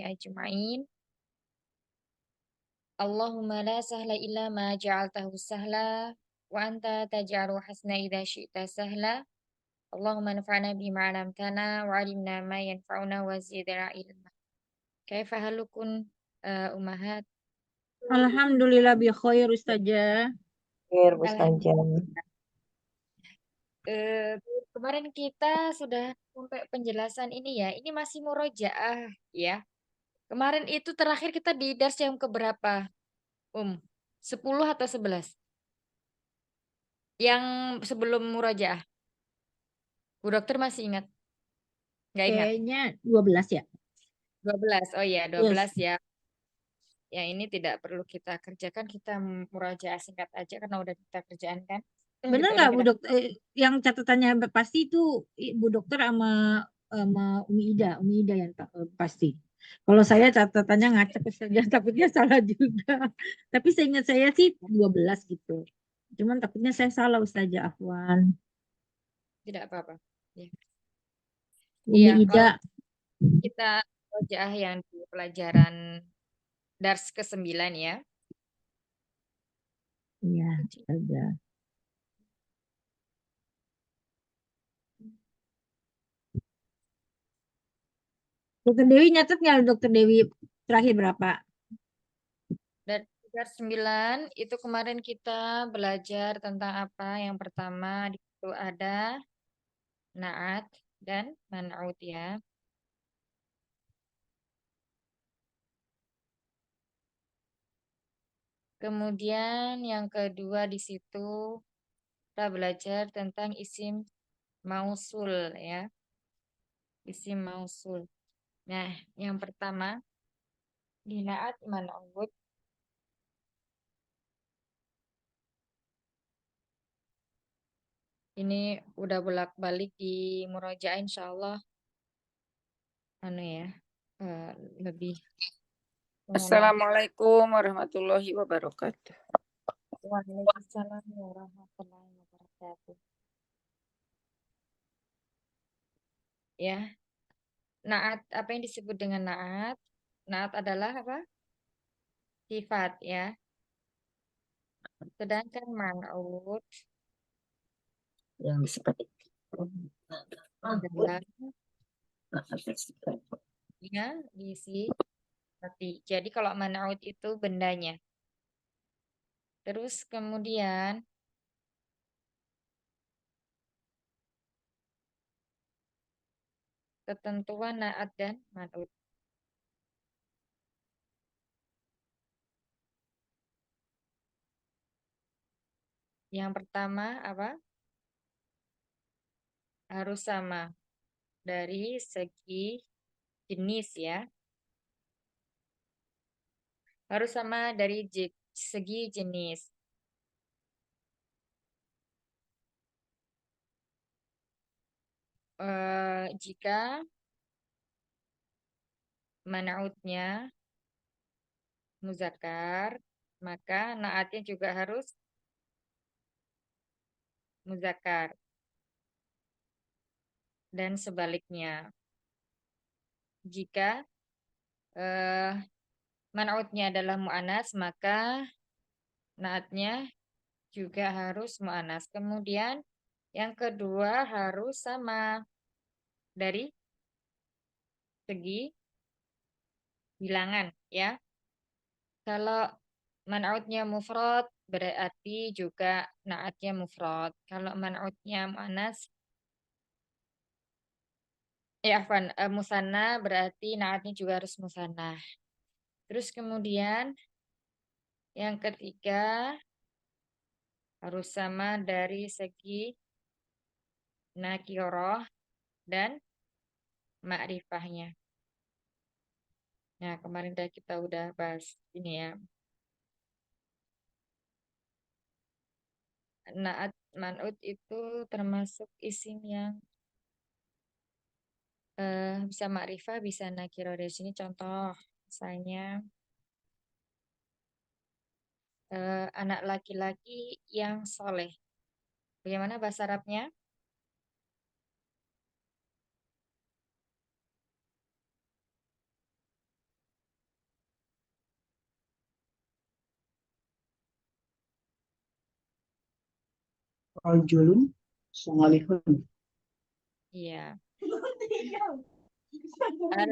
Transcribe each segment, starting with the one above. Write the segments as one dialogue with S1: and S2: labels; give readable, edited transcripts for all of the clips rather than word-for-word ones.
S1: ajma'in. Allahumma la sahla illa ma ja'altahu sahla wa anta taj'alu hasna idza syi'ta sahla. Allahumma anfa'na bima 'allamtana wa 'allimna ma yanfa'una wa zidna ilma. Kaifa halukun ummahat?
S2: Alhamdulillah bi khair Ustazah.
S3: Khair, Ustazah.
S1: Alhamdulillah. Eh, Kemarin kita sudah sampai penjelasan ini ya. Ini masih murojaah ya. Kemarin itu terakhir kita di dars yang keberapa? 10 atau 11? Yang sebelum murojaah. Bu dokter masih ingat? Nggak ingat?
S2: Kayaknya 12 ya.
S1: 12. Oh iya,
S2: Yes.
S1: 12 ya. Ya ini tidak perlu kita kerjakan. Kita murojaah singkat aja karena udah kita kerjaan kan.
S2: Bener
S1: Kita udah
S2: nggak Bu
S1: kita
S2: Dokter? Yang catatannya pasti itu Bu Dokter sama Umi Ida yang pasti. Kalau saya catatannya ngacak saja, takutnya salah juga. Tapi seingat saya sih 12 gitu. Cuman takutnya saya salah Ustazah Afwan.
S1: tidak apa-apa. Ya.
S2: Umi
S1: Iya,
S2: Ida.
S1: kalau kita murojaah yang di pelajaran dars ke-9 ya.
S2: Iya, Ustazah. Dokter Dewi nyatet nggak Dokter Dewi terakhir berapa?
S1: Dan dars 9 itu kemarin kita belajar tentang apa? Yang pertama di situ ada naat dan man'ut ya. Kemudian yang kedua di situ kita belajar tentang isim mausul ya. Isim mausul. Nah, yang pertama di naat man'ut ini udah bolak-balik di murojaah insyaallah ya lebih mengenal.
S3: Assalamualaikum warahmatullahi wabarakatuh.
S1: Waalaikumsalam warahmatullahi wabarakatuh. Ya, naat apa yang disebut dengan naat? Naat adalah apa? Sifat ya. Sedangkan man'ut
S3: Yang seperti
S1: adalah ya diisi seperti. Jadi kalau man'ut itu bendanya. Terus kemudian ketentuan naat dan man'ut. Yang pertama apa? Harus sama dari segi jenis ya. Harus sama dari segi jenis. Jika man'utnya muzakkar, maka naatnya juga harus muzakkar. Dan sebaliknya. Jika man'utnya adalah mu'anas, maka naatnya juga harus mu'anas. Kemudian yang kedua harus sama dari segi bilangan ya. Kalau man'utnya mufrad berarti juga naatnya mufrad. Kalau man'utnya mu'anas afwan, musanna berarti naatnya juga harus musanna. Terus kemudian yang ketiga harus sama dari segi nakirah dan ma'rifahnya. Nah, kemarin kita udah bahas ini ya. Naat man'ut itu termasuk isim yang bisa ma'rifah, bisa nakirah. Dari sini contoh, misalnya anak laki-laki yang soleh. Bagaimana bahasa Arabnya?
S4: rajulun salihun.
S1: Iya. Al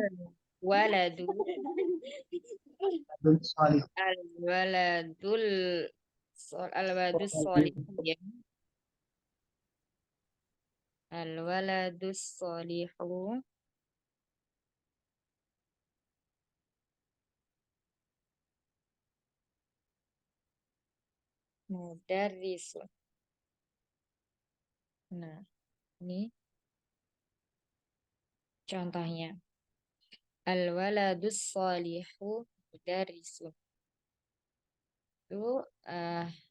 S1: waladu
S4: Rajulun salih.
S1: al waladul al waladus solih ya. Al waladus solihu mudarrisun. Nah, ini contohnya. Al waladus solihu mudarrisun. Itu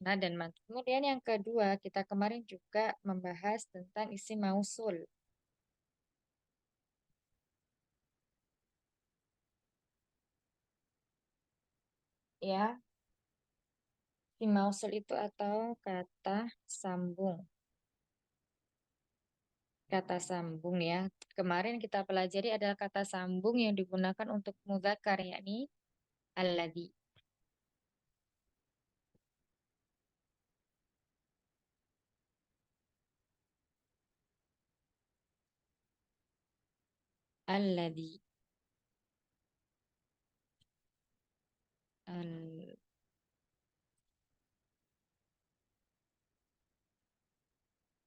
S1: nah dan man. Kemudian yang kedua, kita kemarin juga membahas tentang isim mausul. Ya, isim mausul itu atau kata sambung. Kata sambung ya. Kemarin kita pelajari adalah kata sambung yang digunakan untuk mudzakkar yakni alladzi. Alladzi. Al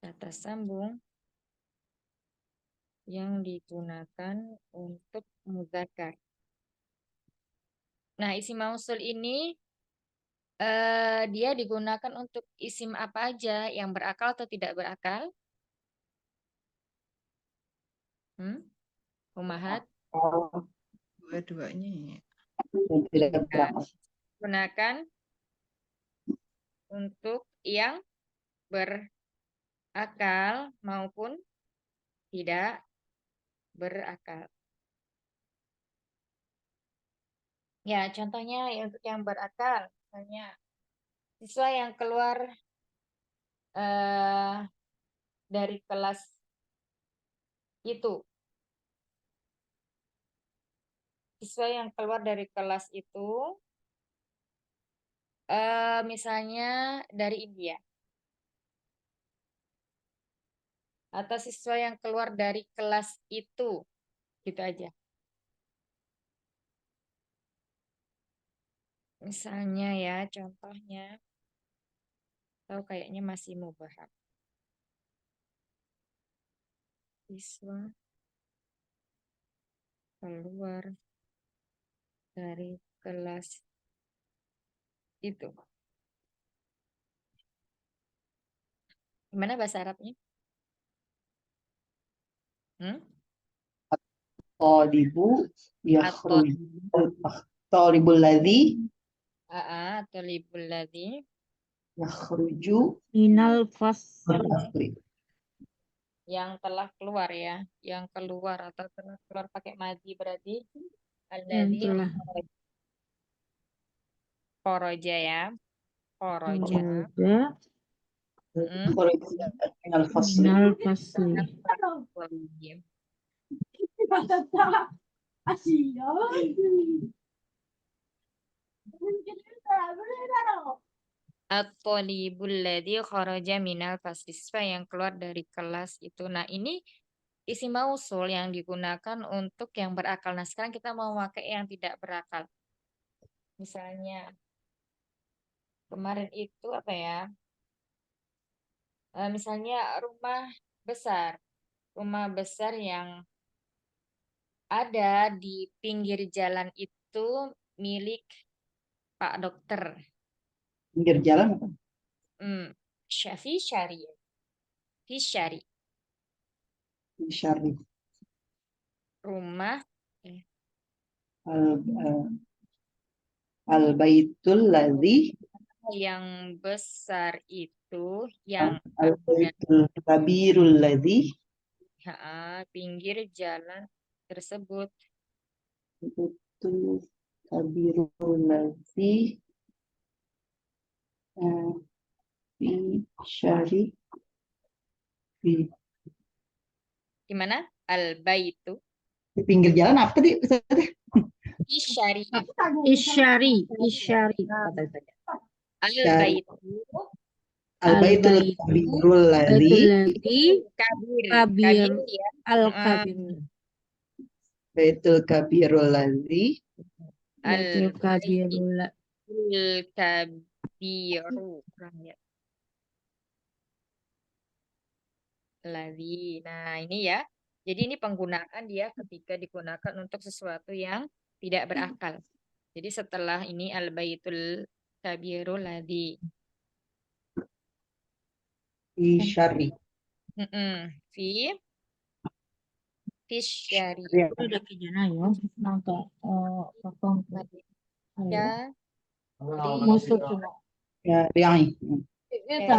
S1: kata sambung yang digunakan untuk mudzakkar. Nah, isim mausul ini dia digunakan untuk isim apa aja, yang berakal atau tidak berakal? Umahat?
S4: Oh,
S5: Dua-duanya ya.
S4: yang tidak
S1: Iya.
S4: berakal.
S1: Gunakan untuk yang berakal maupun tidak berakal. Ya, contohnya ya untuk yang berakal, misalnya siswa yang keluar dari kelas itu. Siswa yang keluar dari kelas itu, misalnya dari India. Atau siswa yang keluar dari kelas itu. Gitu aja. Misalnya ya, contohnya. Atau kayaknya masih mubaham. Siswa keluar dari kelas itu. Gimana bahasa Arabnya?
S4: Talibu
S1: Atau
S4: talibul ladzi
S1: atau libul ladzi
S4: yakhruju
S2: Minal fasli.
S4: al-asri.
S1: yang telah keluar ya, yang keluar atau telah keluar pakai madi berarti
S2: Yang
S1: alladzi
S2: telah
S1: kharaja ya. Kharaja.
S2: ada
S4: Yakhruju minal fasli.
S2: minal fasli.
S1: Wajib. At-talibul ladzi kharaja minal fasli, siswa yang keluar dari kelas itu. Nah, ini isim mausul yang digunakan untuk yang berakal. Nah, sekarang kita mau pakai yang tidak berakal. Misalnya kemarin itu apa ya? Misalnya rumah besar yang ada di pinggir jalan itu milik Pak Dokter.
S4: Pinggir jalan apa?
S1: Syafi Syari. Fisyari.
S4: Syarif.
S1: Rumah
S4: Al-baitul ladzi
S1: yang besar itu yang ada
S4: al-baitul kabirul ladzi
S1: pinggir jalan tersebut.
S4: baitul kabirul ladzi fi syarif fi
S1: Gimana? Al-baitu
S4: di pinggir jalan apa tadi?
S1: Isyari.
S2: Isyari kata saya.
S1: Al-baitu
S4: Al-baitul
S2: Al-baitu
S4: kabirul ladzi
S2: baitul ladzi
S1: Kabir.
S2: kabir
S1: Kabir ya.
S2: al-kabir.
S4: baitul kabirul ladzi
S2: Baitul kabirul
S1: Kabiru. Kurang ya. Ladzi. Nah, ini ya. Jadi ini penggunaan dia ketika digunakan untuk sesuatu yang tidak berakal. Jadi setelah ini al-baitul kabirul ladzi.
S4: fi syarri.
S1: Fi syari.
S4: Ya,
S2: itu udah kijana ya. Nangka potong
S1: Ya,
S2: musuh cuma.
S4: ya, riai.
S2: Itu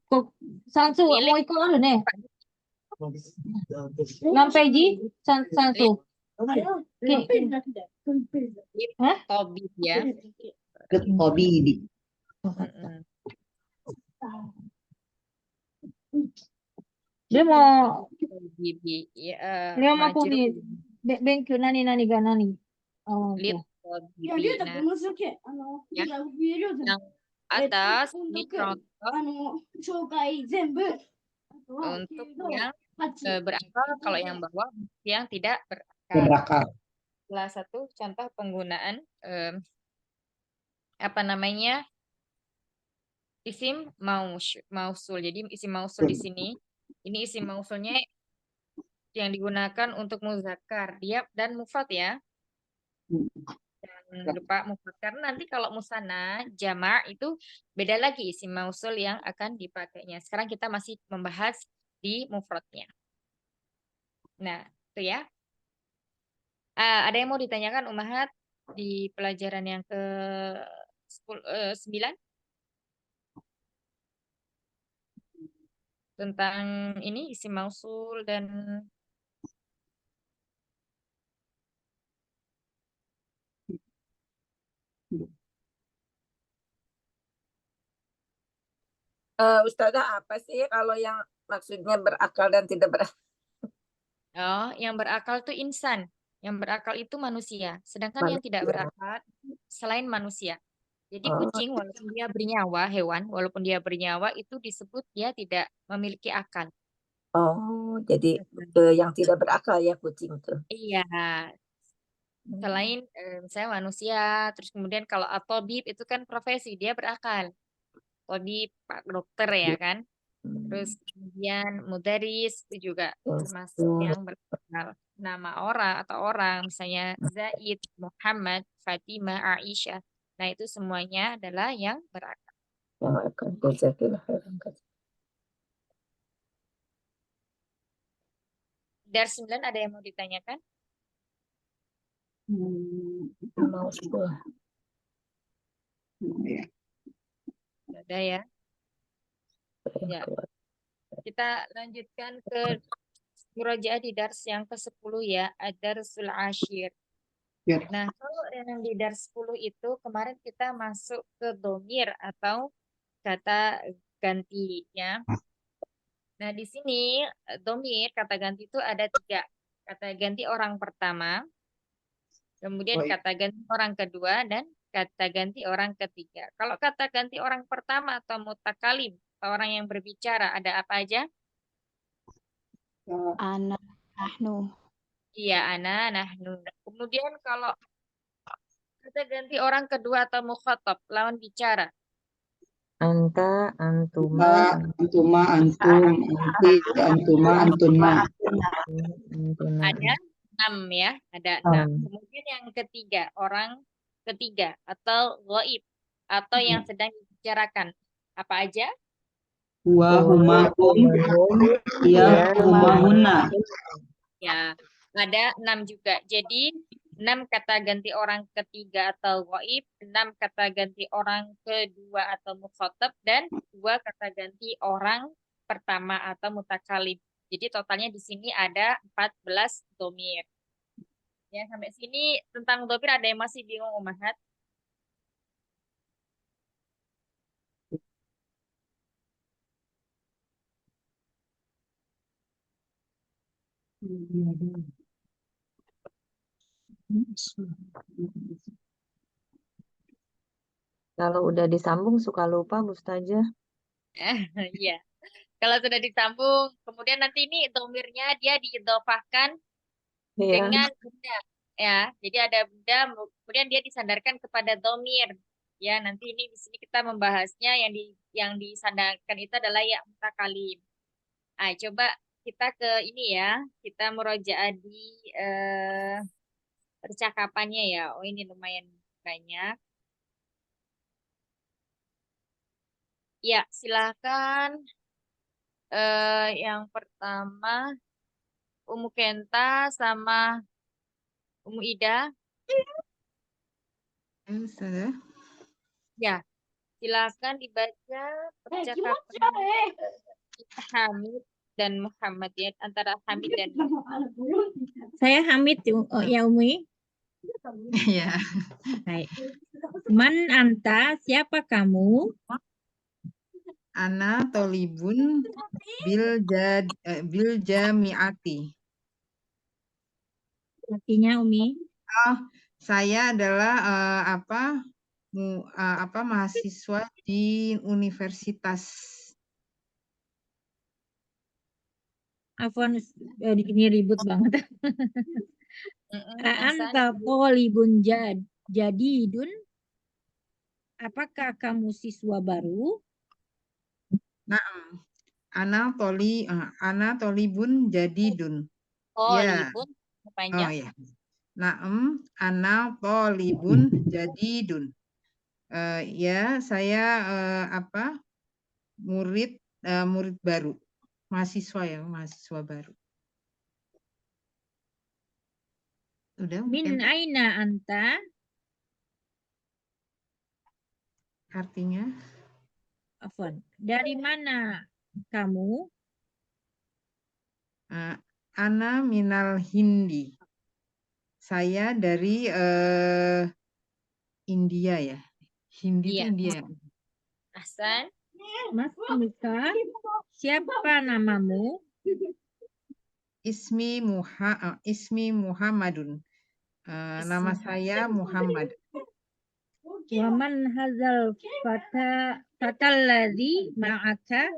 S2: kok sansu
S1: Milik.
S2: mau ikut ada nih. Nampeji sansu. Hah?
S1: Tobib ya.
S4: Tabidi.
S1: Mm-mm.
S2: Dia mau
S1: Tobibi. Ya,
S2: dia mau
S1: majrur
S2: pumi benkyu nani nani ga nani. Oh,
S1: lit
S2: oke.
S1: tobibi. Nah, ya, yang atas ini contoh untuk yang berakal, kalau yang bawah yang tidak berakal.
S4: Berakal.
S1: Salah satu contoh penggunaan apa namanya isim mausul. Jadi isim mausul di sini, ini isim mausulnya yang digunakan untuk muzakkar dia dan mufrad ya. Jangan lupa mufrad karena nanti kalau musanna jama' itu beda lagi isim mausul yang akan dipakainya. Sekarang kita masih membahas di mufradnya. Nah, itu ya. Ada yang mau ditanyakan Umahat di pelajaran yang ke 9 tentang ini isim mausul dan
S3: Ustazah, apa sih kalau yang maksudnya berakal dan tidak berakal?
S1: yang berakal itu insan, yang berakal itu manusia. Sedangkan yang tidak
S3: Manusia.
S1: berakal selain manusia. Jadi
S3: Oh,
S1: kucing walaupun dia bernyawa, hewan walaupun dia bernyawa itu disebut dia tidak memiliki akal.
S3: oh, jadi yang tidak berakal ya kucing tuh.
S1: Iya, selain misalnya manusia, terus kemudian kalau atobib itu kan profesi, dia berakal. Tobib, Pak Dokter ya kan. Terus kemudian mudaris itu juga termasuk yang berakal. Nama orang atau orang, misalnya Zaid, Muhammad, Fatimah, Aisyah. Nah, itu semuanya adalah yang berakal.
S3: Yang akan jazakillah khairan.
S1: Dar 9 ada yang mau ditanyakan?
S3: Mau sekolah.
S1: Tidak ada ya. Ya. Kita lanjutkan ke murojaah di dars yang ke-10 ya, ad-darsul ashir.
S4: Ya.
S1: Nah, kalau yang di dars 10 itu kemarin kita masuk ke domir atau kata ganti ya. Nah, di sini domir kata ganti itu ada 3. Kata ganti orang pertama, kemudian kata ganti orang kedua, dan kata ganti orang ketiga. Kalau kata ganti orang pertama atau mutakalim, atau orang yang berbicara, ada apa aja?
S6: Ana, nahnu.
S1: Iya, ana, nahnu. Kemudian kalau kata ganti orang kedua atau mukhatab, lawan bicara.
S3: Anta, antuma,
S4: Antuma, antum, anti, antuma, antunna.
S3: antuna.
S1: Ada 6 ya, ada 6. Kemudian yang ketiga, orang ketiga atau ghaib atau yang sedang dibicarakan. Apa aja?
S4: Huwa, huma, hum, ya, huma, hunna.
S1: Ya, ada 6 juga. Jadi 6 kata ganti orang ketiga atau ghaib, 6 kata ganti orang kedua atau mukhatab, dan 2 kata ganti orang pertama atau mutakalim. Jadi totalnya di sini ada 14 domir. Ya, sampai sini tentang domir ada yang masih bingung, Umahat?
S3: Kalau udah disambung suka lupa, Ustazah.
S1: Iya. Kalau sudah disambung, kemudian nanti ini domirnya dia diidhofahkan
S3: Iya.
S1: dengan benda, ya. Jadi ada benda, kemudian dia disandarkan kepada domir. Ya, nanti ini di sini kita membahasnya yang disandarkan itu adalah ya mutakalim. Ah, coba kita ke ini ya, kita murojaah di eh, percakapannya ya. Oh, ini lumayan banyak. Ya, silakan. Yang pertama Umu Kenta sama Umu Ida.
S5: Ustazah.
S1: Ya, silakan dibaca percakapan Hamid dan Muhammad ya, antara Hamid dan
S2: Saya Hamid ya Umi.
S5: Ya.
S2: Baik. Man anta, siapa kamu?
S5: Ana tolibun bil jamiati.
S2: Artinya Umi.
S5: Oh, saya adalah mahasiswa di universitas.
S2: Afwan, di sini ribut banget.
S1: Hasan.
S2: Anta tolibun jadidun. Apakah kamu siswa baru?
S5: Naam. Ana tolibun jadidun.
S1: Oh,
S5: Ya.
S1: libun
S5: Oh
S1: panjang.
S5: ya. Naam, ana tolibun jadidun. Ya, saya murid baru, mahasiswa baru. Udah
S2: Min
S5: mungkin
S2: aina anta?
S5: artinya
S2: Afwan. Dari mana kamu?
S5: ana minal Hindi. Saya dari India ya. Hindi itu
S1: Iya.
S5: India ya.
S1: Hasan.
S2: Mas Mika, siapa namamu?
S5: Ismi Muhammadun. Nama saya Muhammad.
S2: Waman hazal fatalladzi ma'aka?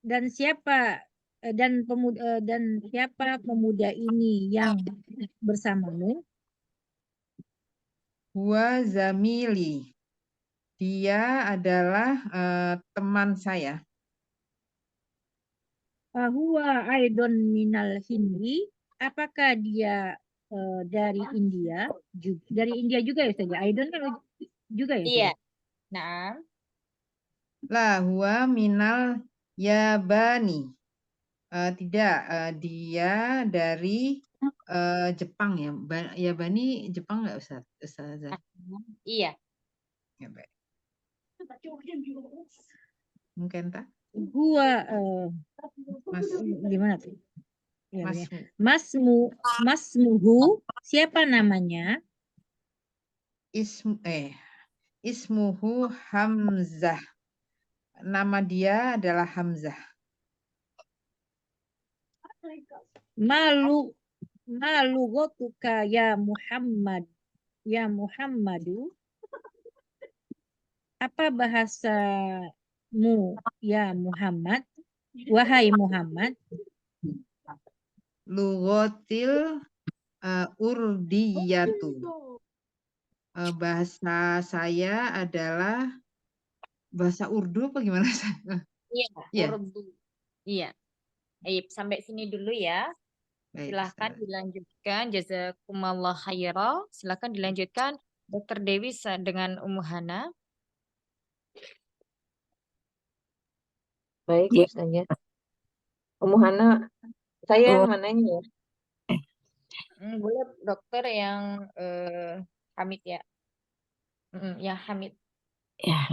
S2: Dan siapa pemuda ini yang bersamamu?
S5: Huwa zamili. Dia adalah teman saya.
S2: Huwa aidon minal Hindi. Apakah dia dari India? Dari India juga ya saja. Aidon kan juga ya
S1: Iya.
S2: saja.
S1: Nah,
S5: La huwa minal Yabani. Tidak, dia dari Jepang ya. Yabani Jepang nggak Ustazah?
S1: iya.
S5: Ya, baik. Mungkin tak?
S2: Gua
S5: Mas,
S2: gimana tuh? Ya,
S5: Masmu.
S2: Masmuhu, siapa namanya?
S5: Ismuhu Hamzah. Nama dia adalah Hamzah.
S2: Malu gotuka ya Muhammad. Ya Muhammadu. Apa bahasamu ya Muhammad? Wahai Muhammad.
S5: Lugotil urdiyatu. Bahasa saya adalah bahasa Urdu apa gimana?
S1: Iya,
S5: Iya.
S1: Urdu. Iya. Sampai sini dulu ya.
S5: Baik,
S1: Silakan
S5: Ustazah.
S1: dilanjutkan. Jazakumullah khairan. Silakan dilanjutkan Dr. Dewi dengan Ummu Hana.
S3: Baik, Ustazah. Ummu Hana, saya yang mananya ya?
S1: Boleh dokter yang Hamid ya. Ya Hamid.
S3: Ya,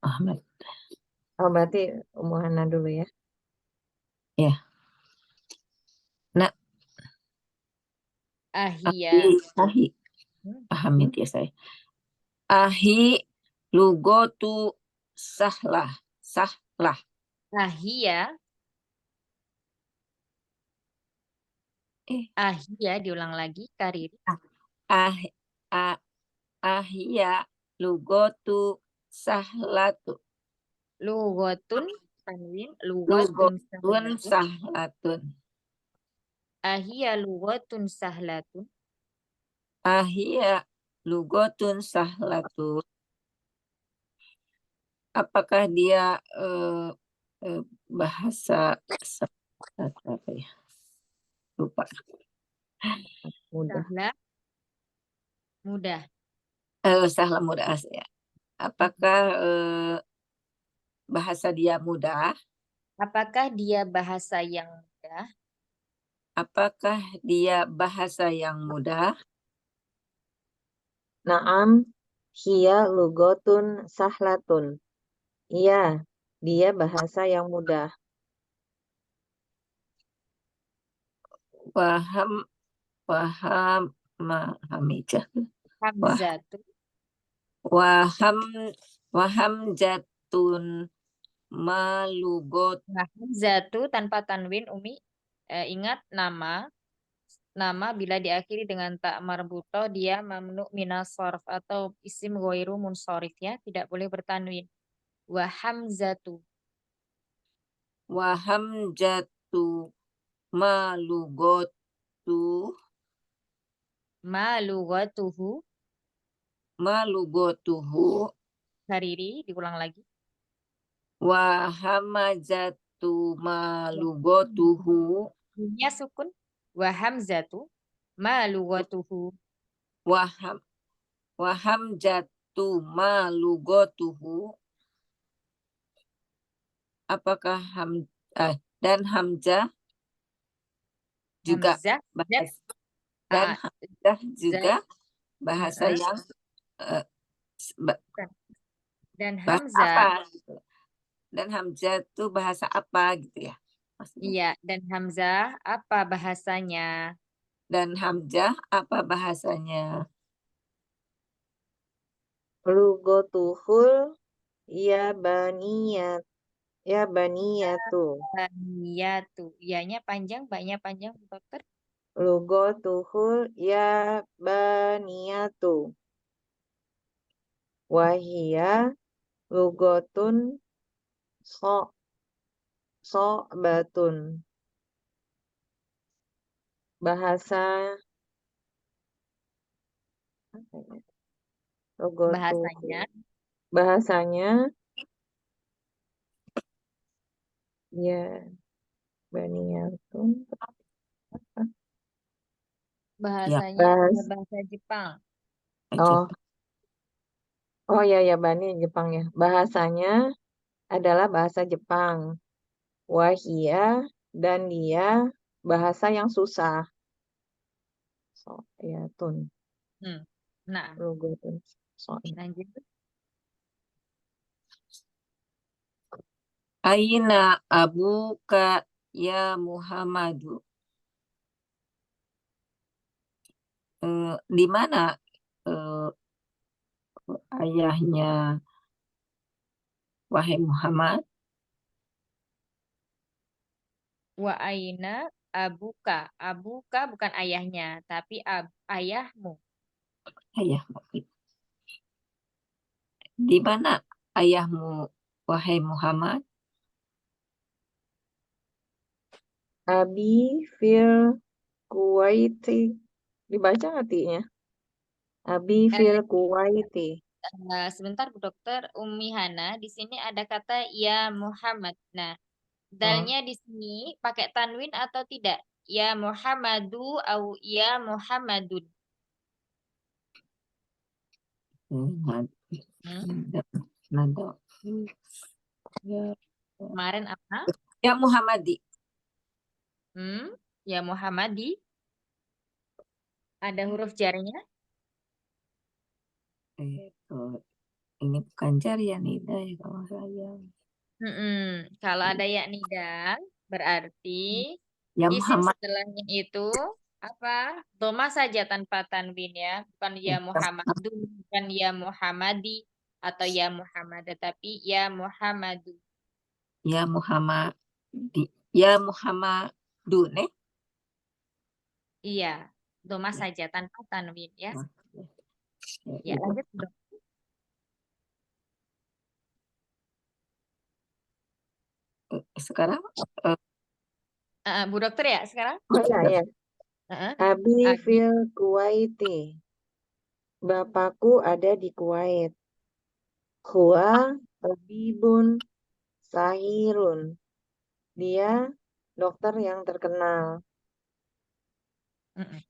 S3: Ahmad. Oh, berarti Ummu Hana dulu ya? Ya. Nak,
S1: Ahia.
S3: ahi. Hamid ya saya. Ahi lugotu sahlah.
S1: Ahia. Ahia diulang lagi Kariri.
S3: Ahia Lugotu sahlatu.
S1: Lugotun tanwin, lugotun
S3: Lugotun
S1: sahlatun.
S3: sahlatun.
S1: Ahia lugotun sahlatun.
S3: Ahia lugotun sahlatun. Apakah dia bahasa apa ya? Lupa.
S2: Mudah.
S1: Sahla mudah.
S3: Sahla mudah ya. Apakah bahasa dia mudah?
S1: Apakah dia bahasa yang mudah?
S3: Apakah dia bahasa yang mudah?
S6: Naam, hiya lugotun sahlatun. Iya, dia bahasa yang mudah.
S3: Waham Hamijah.
S1: Hamzatu.
S3: Waham jatun malugot.
S1: Nah, hamzatu tanpa tanwin Umi. Ingat nama bila diakhiri dengan tak marbutoh dia mamnu minas sorf atau isim ghairu munsorif ya, tidak boleh bertanwin. Wa hamzatu.
S3: Waham jatu malugotu.
S1: Malughatuhu.
S3: Malugotuhu.
S1: Hariri diulang lagi.
S3: Wahamajatu malugotuhu.
S1: Bunyinya sukun. Wa hamzatu malughatuhu.
S3: Wahamjatu malugotuhu. Apakah dan hamzah juga
S1: Hamzah
S3: bahasa dan hamzah juga bahasa yang
S1: dan
S3: bahasa
S1: hamzah.
S3: apa gitu. Dan hamzah itu bahasa apa gitu ya maksudnya.
S1: Iya, dan hamzah apa bahasanya?
S3: Dan hamzah apa bahasanya?
S6: Lugotuhul ya baniyat. Ya baniyatu.
S1: Baniyatu. Ianya panjang, banyak panjang, dokter.
S6: Lugotuhul ya baniyatu. Wahia lugotun so'batun. Bahasa
S1: Bahasanya.
S6: Bahasanya ya baniyatun.
S1: Bahasanya adalah bahasa Jepang.
S6: Oh ya Bani Jepang ya. Bahasanya adalah bahasa Jepang. Wahia dan dia bahasa yang susah. So ya tun.
S1: Nah,
S6: Lugotun. So,
S1: lanjut.
S3: Aina abuka ya Muhammadu. Di mana ayahnya wahai Muhammad?
S1: Wa aina abuka. Abuka bukan ayahnya, tapi ayahmu.
S3: Ayahmu. Di mana ayahmu wahai Muhammad?
S6: Abi fil Kuwaiti. Dibaca artinya? Abi fil Kuwaiti.
S1: Sebentar Bu Dokter, Umi Hana, di sini ada kata ya Muhammad. Nah, dalnya di sini pakai tanwin atau tidak? Ya Muhammadu atau ya Muhammadun.
S3: Nada.
S1: Kemarin apa?
S3: Ya Muhammadi.
S1: Ya Muhammadi. Ada huruf jarnya?
S3: Ini bukan jar ya Nida ya kalau saya.
S1: Kalau ada ya nida, berarti
S3: Ya
S1: isim
S3: Muhammad.
S1: setelahnya itu apa? Doma saja tanpa tanwin ya, bukan ya Muhammadun, bukan ya Muhammadi atau ya Muhammad, tetapi ya Muhammadu.
S3: Ya Muhammad. Ya Muhammadun
S1: Iya, doma saja tanpa tanwin ya. Ya, lanjut dong.
S3: Sekarang eh,
S1: Bu dokter ya sekarang?
S6: Oh ya, ya.
S1: Heeh.
S6: Abi
S1: Abi.
S6: fil Kuwaiti. Bapakku ada di Kuwait. Huwa tabibun sahirun. Dia dokter yang terkenal.
S1: Mm-mm.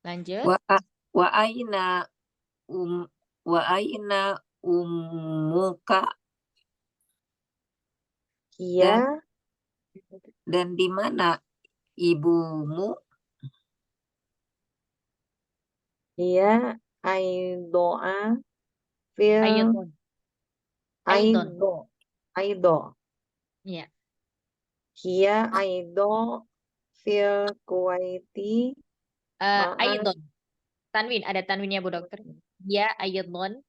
S1: Lanjut.
S3: wa wa aina um wa aina ummuka
S6: Ia
S3: dan di mana ibumu?
S6: ia aidoa fil
S1: Aidon. Aidon.
S6: aido aido.
S1: Iya.
S6: Ia aido fil Kuwaiti ma'a
S1: Aidon. Tanwin, ada tanwinnya Bu dokter. Dia Aidon.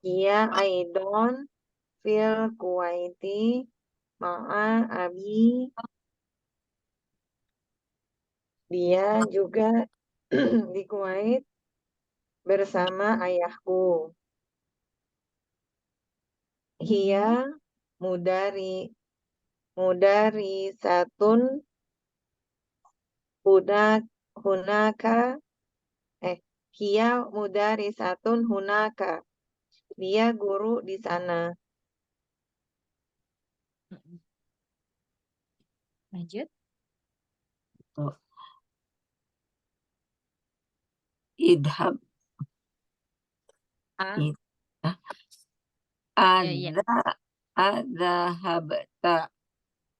S6: ia aidon fil Kuwaiti ma'a abi. Dia juga di Kuwait bersama ayahku. Hia mudari satun hunaka hia mudari satun hunaka. Dia guru di sana.
S1: Mm-mm. Lanjut.
S3: Oh, idhab
S1: Ah,
S3: id- ah,
S1: iya.
S3: adzahabta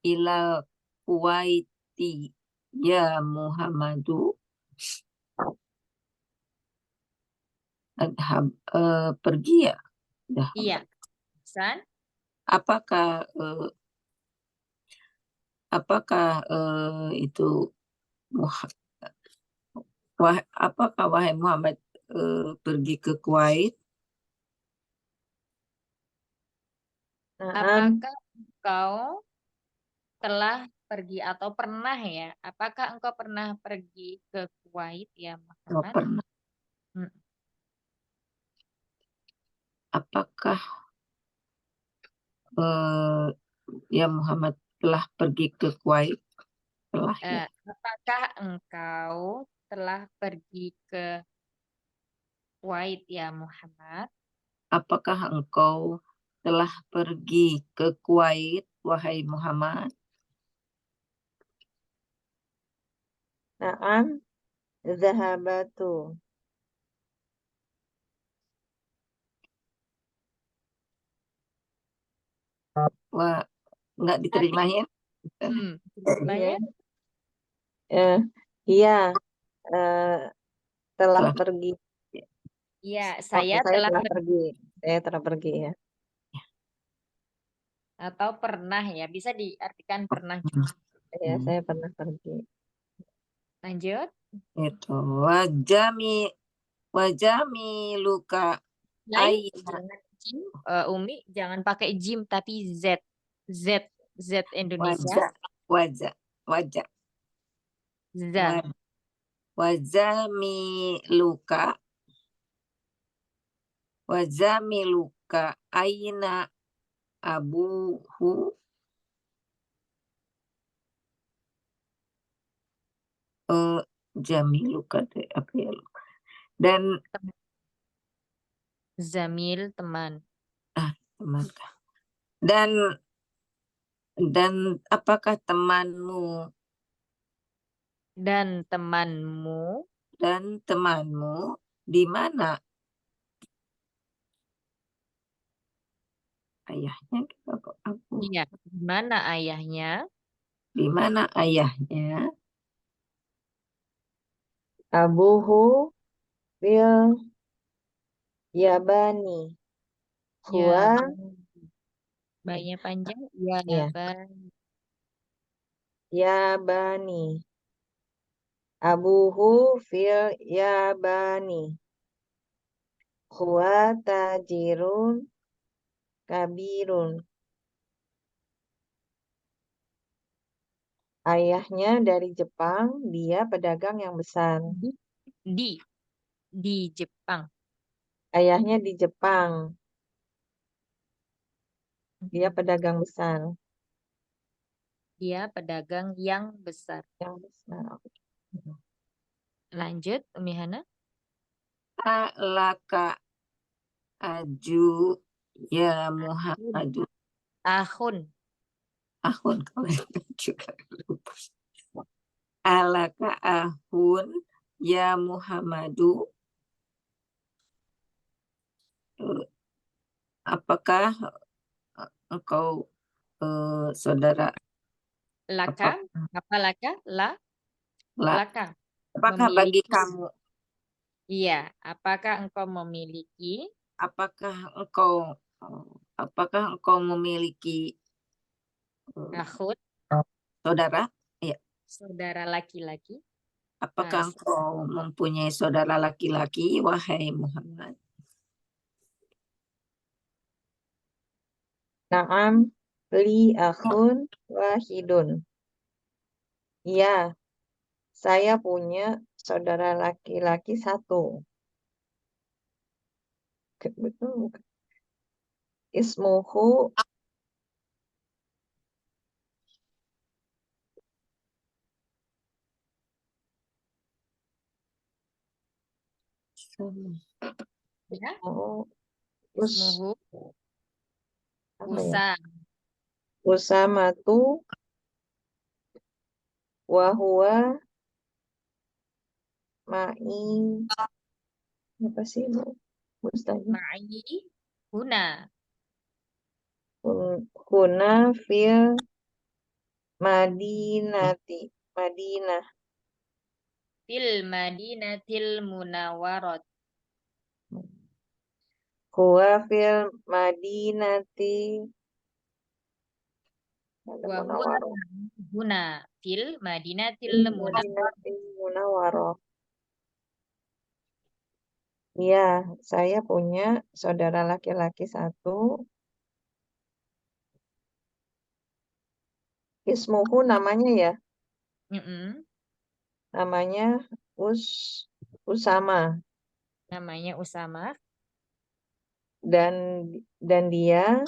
S3: ilal Kuwaiti ya Muhammadu. Adhab pergi ya.
S1: Iya. San.
S3: Apakah itu apakah wahai Muhammad pergi ke Kuwait?
S6: Naam,
S1: Apakah engkau telah pergi atau pernah ya? Apakah engkau pernah pergi ke Kuwait ya
S3: Oh,
S1: Muhammad?
S3: pernah.
S1: Mm.
S3: Apakah ya Muhammad telah pergi ke Kuwait? Telah ya.
S1: Apakah engkau telah pergi ke Kuwait ya Muhammad?
S3: Apakah engkau telah pergi ke Kuwait, wahai Muhammad?
S6: naam, zahabatu.
S3: Wah, nggak diterima ya?
S1: Banyak?
S6: Iya, iya, telah
S3: Telah
S6: pergi.
S1: Iya,
S6: Oh,
S1: saya
S6: saya
S1: telah
S6: telah
S1: pergi
S6: pergi. Saya telah pergi ya.
S1: atau pernah ya. Bisa diartikan pernah juga.
S6: Ya, saya pernah pergi.
S1: Lanjut.
S3: itu wajami luka
S1: Lain,
S3: aina
S1: jangan jim. Umi, jangan pakai jim tapi Z. Z. Z Indonesia.
S3: wajah wajah wajah
S1: Z.
S3: wajami luka aina abuhu jamiluka deh, apa ya luka. Dan
S1: Zamil, teman.
S3: teman dan apakah temanmu
S1: Dan temanmu.
S3: di mana ayahnya?
S1: Iya, di mana ayahnya?
S3: Di mana ayahnya?
S6: Abuhu fil Yabani.
S1: Ya,
S6: Huwa,
S1: banyak panjang. Ya,
S6: ya,
S1: Bang.
S6: Yabani. Abuhu fil Yabani. Huwa tajirun kabirun. Ayahnya dari Jepang, dia pedagang yang besar.
S1: Di di Jepang.
S6: Ayahnya di Jepang. Dia pedagang besar.
S1: Dia pedagang yang besar.
S6: Yang besar.
S1: Lanjut, Umi Hana.
S3: Alaka aju ya Muhammadu.
S1: Ahun.
S3: Ahun kalau juga lupa. Alaka ahun ya Muhammadu. Apakah engkau saudara
S1: Laka. Apa laka? Laka.
S3: apakah bagi
S1: Memiliki.
S3: kamu?
S1: Iya. Apakah engkau memiliki?
S3: Apakah engkau memiliki
S1: Ahun.
S3: saudara? Ya.
S1: Saudara laki-laki.
S3: Apakah engkau mempunyai saudara laki-laki, wahai Muhammad?
S6: Naam li akhun wahidun. Ya, saya punya saudara laki-laki satu. Betul bukan? Ismuhu
S1: Ya.
S6: Us,
S1: Ismuhu
S6: apa ya?
S1: Usam.
S6: Usamatu wahwa ma'i apa sih Bu? Ustazah?
S1: Ma'i huna.
S6: Kuna fil madinati. Madinah.
S1: Fil madinatil munawwarat.
S6: Huwa fil madinati. Ada
S1: Wa huwa
S6: Munawwaroh.
S1: huna fil madinatil munawwarat.
S6: Madinatil Munawwaroh. Iya, saya punya saudara laki-laki satu. Ismuhu namanya ya. Namanya Usama.
S1: Namanya Usama.
S6: Dan dia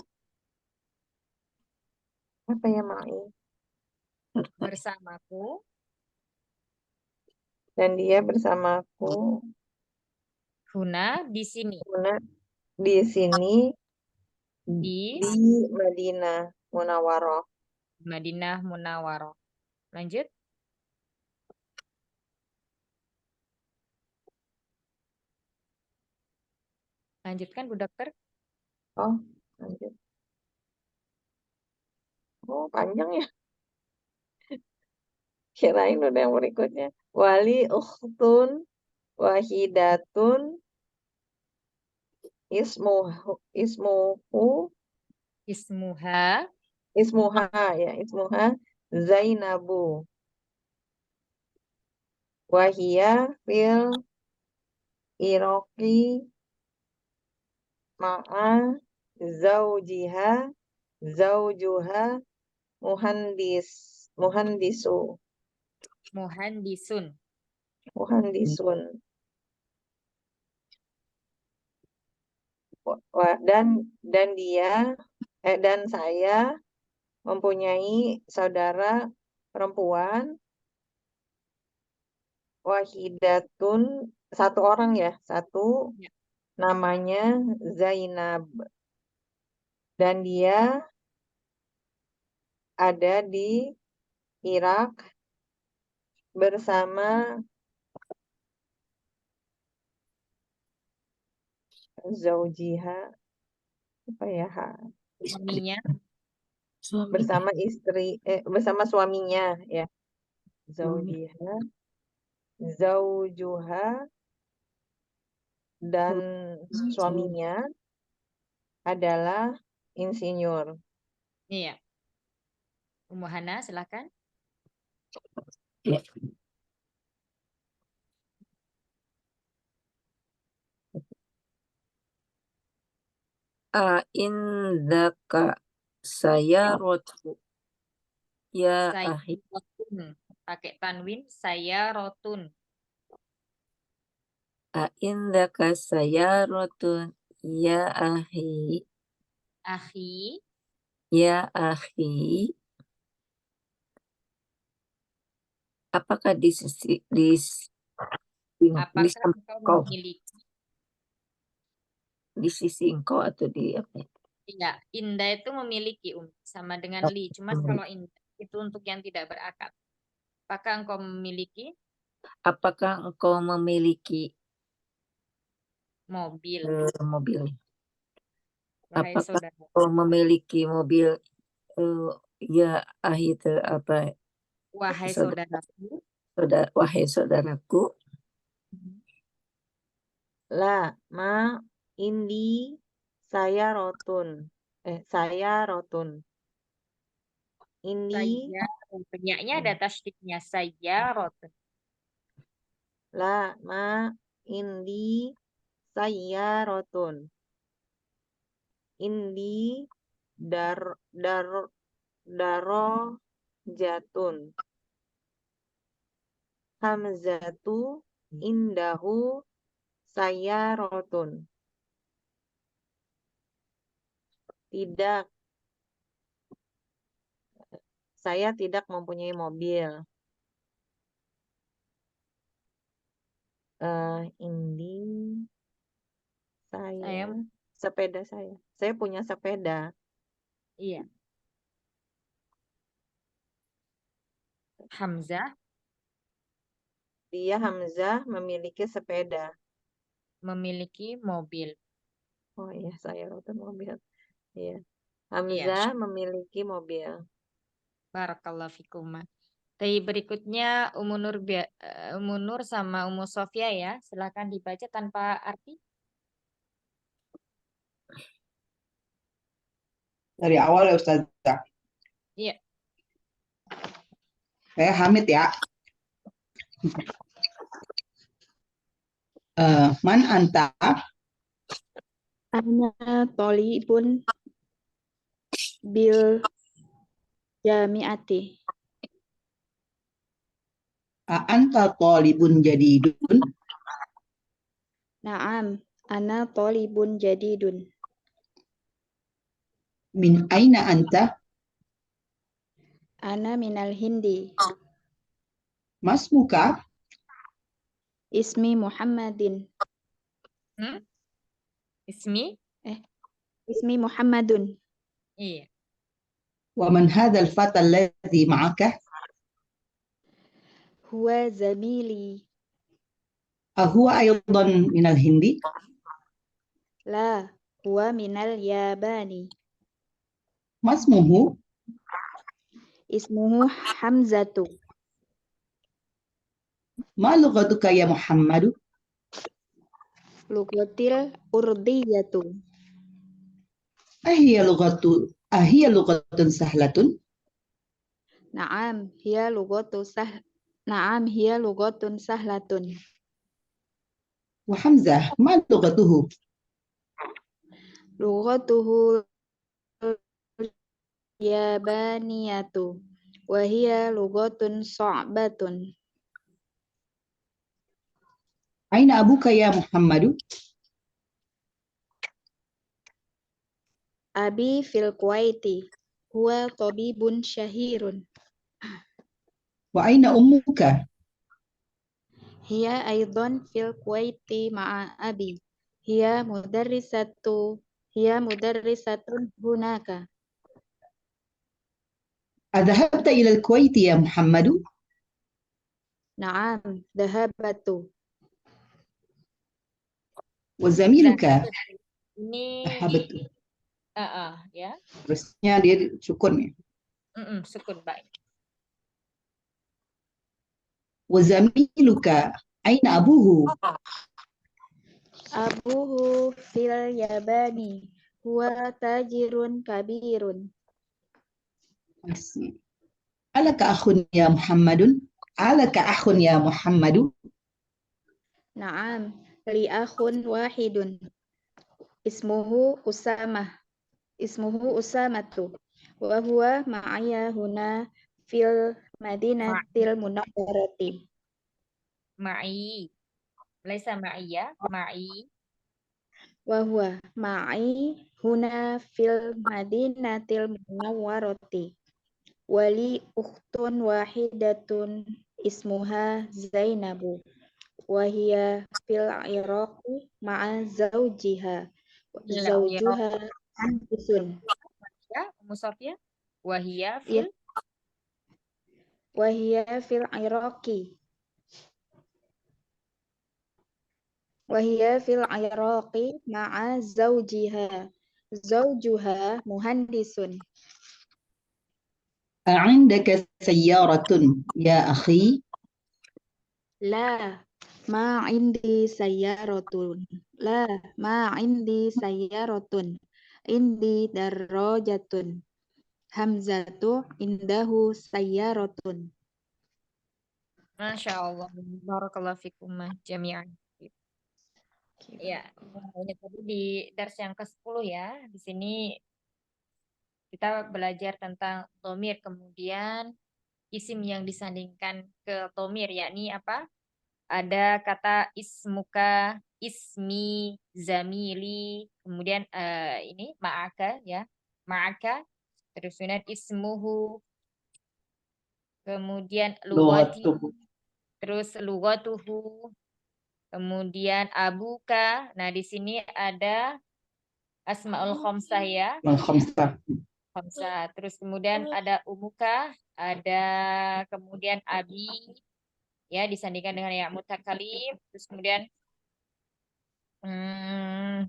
S6: apa ya Ma'i?
S1: Bersamaku.
S6: Dan dia bersamaku
S1: Huna di sini.
S6: di sini
S1: Di
S6: di Madinah Munawwaroh.
S1: Madinah Munawwaroh. Lanjut. Lanjutkan Bu Dokter.
S6: Oh, lanjut. Oh, panjang ya. Kirain udah yang berikutnya. Wali ukhtun wahidatun ismuha Zainabu. Wahia fil Iraqi ma'a zaujuha muhandisun. Dan saya mempunyai saudara perempuan wahidatun, satu orang ya, satu
S1: Ya.
S6: namanya Zainab, dan dia ada di Irak bersama zaujiha, apa ya,
S1: Suaminya.
S6: bersama suaminya ya, zaujuha, dan suaminya adalah insinyur.
S1: Iya. Ummu Hana, silakan.
S3: Ya. Indaka saya rotu ya ahi.
S1: Pakai tanwin, saya rotun.
S3: Indaka saya rotun ya ahi.
S1: Ahi.
S3: Ya akhi, apakah di sisi
S1: Apakah engkau
S3: engkau,
S1: memiliki?
S3: di sisi engkau atau di apa?
S1: Iya, inda itu memiliki sama dengan li. Cuma kalau inda itu untuk yang tidak berakal. Apakah engkau memiliki
S3: Apakah engkau memiliki
S1: mobil,
S3: mobil?
S1: wahai
S3: Apakah
S1: saudara?
S3: engkau memiliki mobil? Ya akhi itu apa?
S1: Wahai
S3: Saudara,
S1: saudaraku.
S3: wahai saudaraku,
S6: La, ma, indi, saya rotun. Saya rotun. Indi,
S1: Saya, penyaknya ada tasydidnya saya rotun.
S6: la, ma, indi, saya rotun. Indi, daro, jatun. Hamzatu, indahu, saya rotun. Tidak, saya tidak mempunyai mobil. Indi,
S1: Saya,
S6: sepeda saya. Saya punya sepeda.
S1: iya. Hamzah
S6: Dia Hamzah memiliki sepeda.
S1: memiliki mobil.
S6: Oh iya, saya rotun mobil. Iya.
S1: Iya,
S6: Hamzah memiliki mobil.
S1: barakallahu fikum. Tapi berikutnya Umu Nur sama Umu Sofia ya. Silakan dibaca tanpa arti.
S4: Dari awal ya Ustazah.
S1: Iya.
S4: Saya Hamid ya. Man anta?
S7: Ana tolibun bil jamiati.
S4: Anta talibun jadidun?
S7: Naam, ana tolibun jadidun.
S4: Min aina anta?
S7: Ana minal Hindi.
S4: Masmuka?
S7: Ismi Muhammadin.
S1: Ismi?
S7: Ismi Muhammadun.
S1: Iya.
S4: ومن هذا الفتى الذي معك؟
S7: Huwa zamili.
S4: أهو أيضا من الهند؟
S7: La, huwa minal Yabani.
S4: ما اسمه؟
S7: Ismuhu Hamzatu.
S4: ما لغتك يا محمد؟
S7: Lugotil urdiyatu.
S4: أهي لغة سهلة؟
S7: Naam, hiya lugatun sahlatun.
S4: وحمزة ما لغته؟
S7: Lugatuhu Yabaniyatu. Wahia lugatun so'batun.
S4: أين أبوك يا محمد؟
S7: Abi fil Kuwaiti. Huwa tabibun syahirun.
S4: وأين أمك؟
S7: Hiya aidan fil Kuwaiti ma'a abi. Hiya mudarrisatun hunaka.
S4: أذهبت إلى الكويت يا محمد؟
S7: Naam, dhahabatu.
S4: وزميلك؟
S1: Ini
S4: ذهبت.
S1: ya.
S4: Terusnya dia sukun ya.
S1: Sukun baik.
S4: وزميلك أين أبوه؟
S7: Abuhu fil Yabani. Huwa tajirun kabirun.
S4: ألك أخ يا محمد؟ ألك أخ يا محمد؟
S7: Naam, li akhun wahidun. Ismuhu Usamatu. Wa huwa ma'aya huna fil madinatil munawwarati.
S1: Ma'i. Laisa ma'iya. Ma'i.
S7: wa huwa ma'i huna fil madinatil munawwarati. Wali ukhtun wahidatun ismuha Zainabu. Wahia fil Iraqi ma'a zawjiha. Zawjuha anfusun.
S1: Ya, Ummu Sofia. Wahia
S7: Ya,
S1: fil
S7: wahia fil Iraqi. Wahia fil Iraqi ma'a zawjiha. Zawjuha muhandisun.
S4: أعندك سيارة يا أخي؟
S7: La ma indi sayyaratun. La ma indi sayyaratun. Indi darajatun. Hamzatu indahu sayyaratun.
S1: Masya Allah. Barakallahu fikum jami'an. Ya, ini tadi di dars yang ke-10 ya. Di sini kita belajar tentang domir, kemudian isim yang disandingkan ke domir, yakni apa? Ada kata ismuka, ismi, zamili, kemudian ini ma'aka ya, ma'aka, terus kemudian ismuhu, kemudian lugati,
S4: لغته
S1: terus lugatuhu, kemudian abuka. Nah, di sini ada asmaul khamsah ya,
S4: الخمسة
S1: khamsah. Terus kemudian ada umuka, ada kemudian abi ya disandingkan dengan ya mutakalim. Terus kemudian hmm,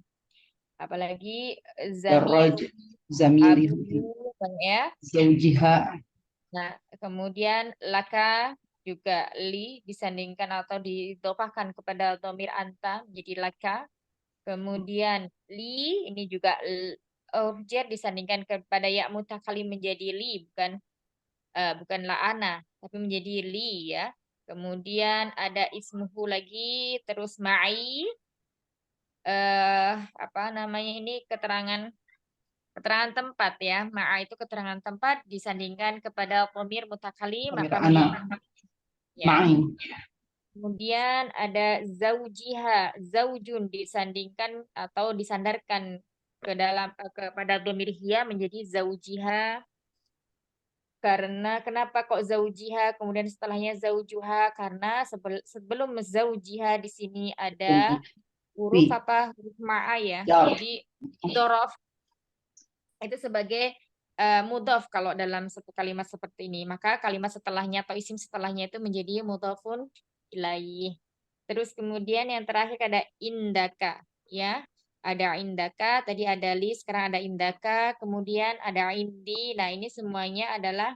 S1: apalagi zamilu,
S4: الرجل زميله
S1: abuhu, banyak ya.
S4: زوجها
S1: Nah, kemudian laka juga li disandingkan atau didofahkan kepada domir anta menjadi laka. Kemudian li ini juga urjer disandingkan kepada ya mutakalim menjadi li, bukan la'ana tapi menjadi li ya. Kemudian ada ismuhu lagi, terus ma'i apa namanya ini keterangan tempat ya. Ma'a itu keterangan tempat disandingkan kepada dhamir mutakalim
S4: ضمير
S1: maka
S4: أنا
S1: menjadi ya.
S4: معي
S1: Kemudian ada zaujiha, zaujun disandingkan atau disandarkan ke dalam kepada dhamir hiya menjadi zaujiha. Karena kenapa kok zaujiha kemudian setelahnya zaujuha? Karena sebelum zaujiha di sini ada huruf
S4: في
S1: apa? Huruf ma'a ya.
S4: جار
S1: Jadi dorof itu sebagai mudhof kalau dalam satu kalimat seperti ini. Maka kalimat setelahnya atau isim setelahnya itu menjadi mudhofun ilaih. Terus kemudian yang terakhir ada indaka ya. Ada indaka, tadi ada li, sekarang ada indaka, kemudian ada indi. Nah, ini semuanya adalah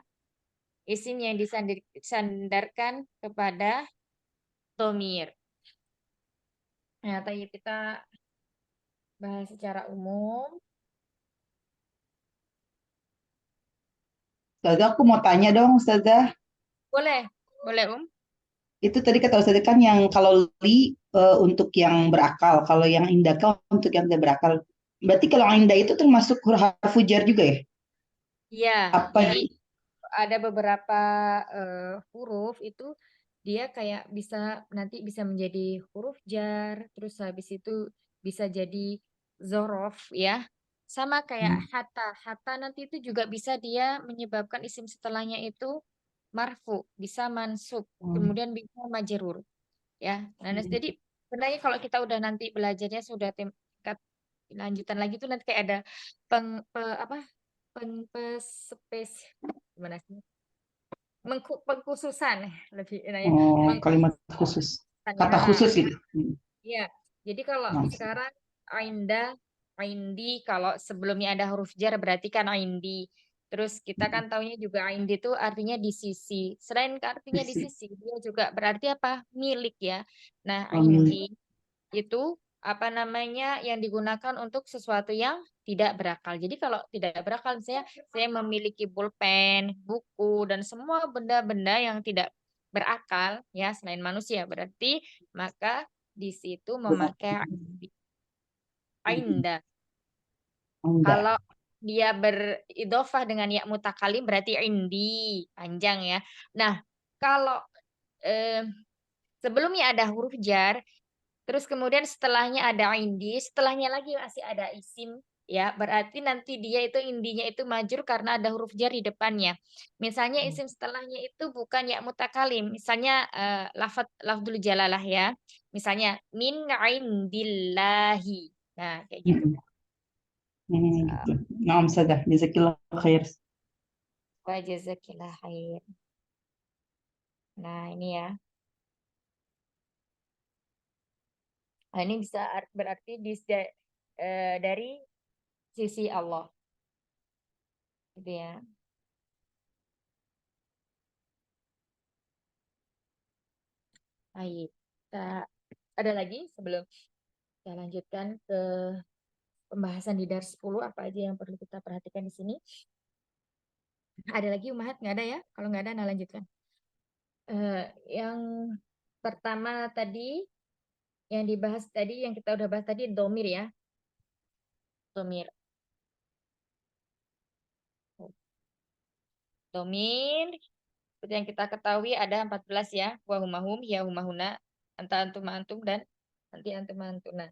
S1: isim yang disandarkan kepada domir. Nah, tadi kita bahas secara umum.
S4: Ustazah, aku mau tanya dong, Ustazah.
S1: Boleh, boleh
S4: Itu tadi kata Ustazah kan yang kalau li untuk yang berakal, kalau yang indaka untuk yang tidak berakal. Berarti kalau inda itu termasuk huruf jar juga ya?
S1: Iya,
S4: Apa
S1: jadi ada beberapa huruf itu dia kayak nanti bisa menjadi huruf jar, terus habis itu bisa jadi zorof ya. Sama kayak hatta. Hatta nanti itu juga bisa dia menyebabkan isim setelahnya itu marfu, bisa mansub, kemudian bisa majrur ya. Nah, jadi sebenarnya kalau kita udah nanti belajarnya sudah tingkat lanjutan lagi tuh nanti kayak ada apa gimana sih? Pengkhususan lebih ya.
S4: kalimat khusus, kata
S1: Pengkhususannya.
S4: khusus gitu.
S1: Iya. Jadi kalau
S4: Nah,
S1: sekarang ainda, aindi kalau sebelumnya ada huruf jar berarti kan aindi. Terus kita kan taunya juga aindi itu artinya di sisi. Selain artinya di sisi, dia juga berarti apa? Milik ya. Nah, aindi itu apa namanya yang digunakan untuk sesuatu yang tidak berakal. Jadi kalau tidak berakal, misalnya saya memiliki pulpen, buku, dan semua benda-benda yang tidak berakal ya selain manusia, berarti maka di situ memakai ainda. Kalau dia beridofah dengan ya mutakalim berarti indi, panjang ya. Nah, kalau sebelumnya ada huruf jar, Terus kemudian setelahnya ada indi, setelahnya lagi masih ada isim, ya. Berarti nanti dia itu indinya itu majrur karena ada huruf jar di depannya. Misalnya isim setelahnya itu bukan ya mutakalim, misalnya lafdzul jalalah ya. Misalnya min indillahi. Nah, kayak gitu.
S4: Gitu. Naam Sadah, jazakillah khair.
S1: Wa jazakillah khair. Nah, ini ya. Nah, ini bisa berarti dari sisi Allah. Gitu ya. Baik. Kita ada lagi sebelum kita lanjutkan ke pembahasan di Dars 10 apa aja yang perlu kita perhatikan di sini. Ada lagi Umahat? Nggak ada ya? Kalau nggak ada, nah lanjutkan. Yang pertama tadi, yang dibahas tadi, yang kita udah bahas tadi, domir ya. Domir. Domir, seperti yang kita ketahui ada 14 ya. Wahumahum, ya humahuna, anta antum antum, dan nanti antum antuna.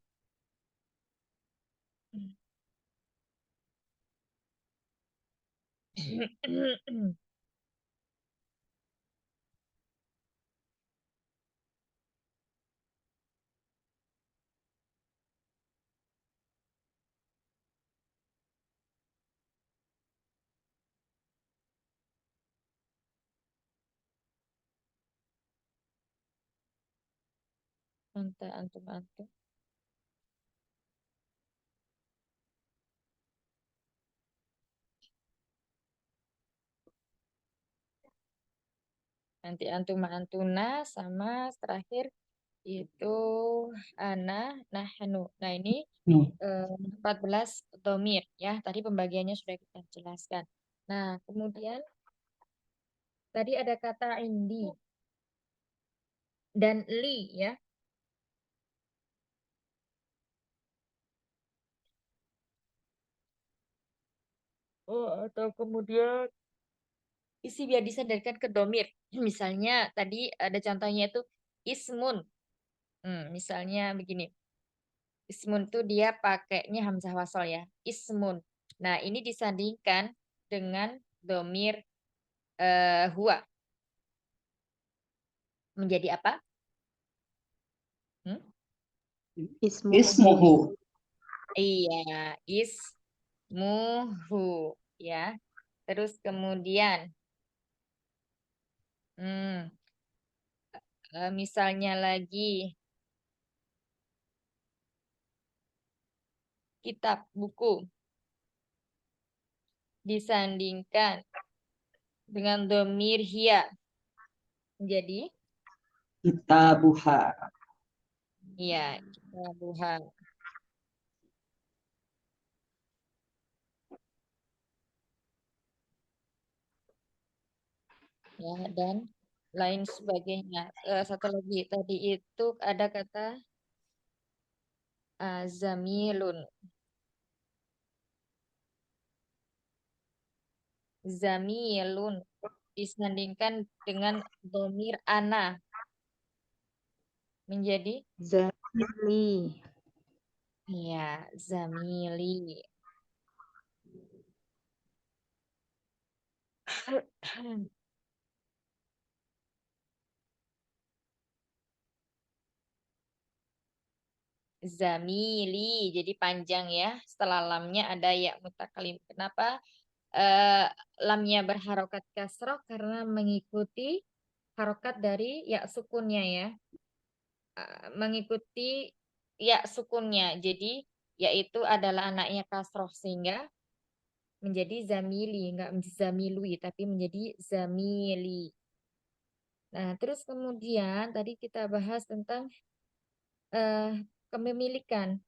S1: Anta antum antum. Nanti antuma antuna sama terakhir itu ana nahnu. Nah, ini
S4: Hmm.
S1: 14 domir ya. Tadi pembagiannya sudah kita jelaskan. Nah, kemudian tadi ada kata indi dan li ya. Oh, atau kemudian isi biar disandarkan ke domir. Misalnya tadi ada contohnya itu ismun. Misalnya begini. Ismun tuh dia pakainya hamzah wasal ya. Ismun. Nah, ini disandingkan dengan domir huwa. Menjadi apa?
S7: Ismuhu.
S4: Ismuhu.
S1: Iya, ismuhu ya. Terus kemudian misalnya lagi kitab buku disandingkan dengan domir hia menjadi
S4: Kitabuha.
S1: iya kitabuha. Ya, dan lain sebagainya. Satu lagi tadi itu ada kata zamilun. Zamilun disandingkan dengan domir ana menjadi
S7: Zamili.
S1: iya zamili. Zamili jadi panjang ya. Setelah lamnya ada ya mutakalim. Kenapa lamnya berharokat kasroh? Karena mengikuti harokat dari ya sukunnya ya. Mengikuti ya sukunnya. Jadi yaitu adalah anaknya kasroh sehingga menjadi zamili, enggak zamilui tapi menjadi zamili. Nah, terus kemudian tadi kita bahas tentang kepemilikan.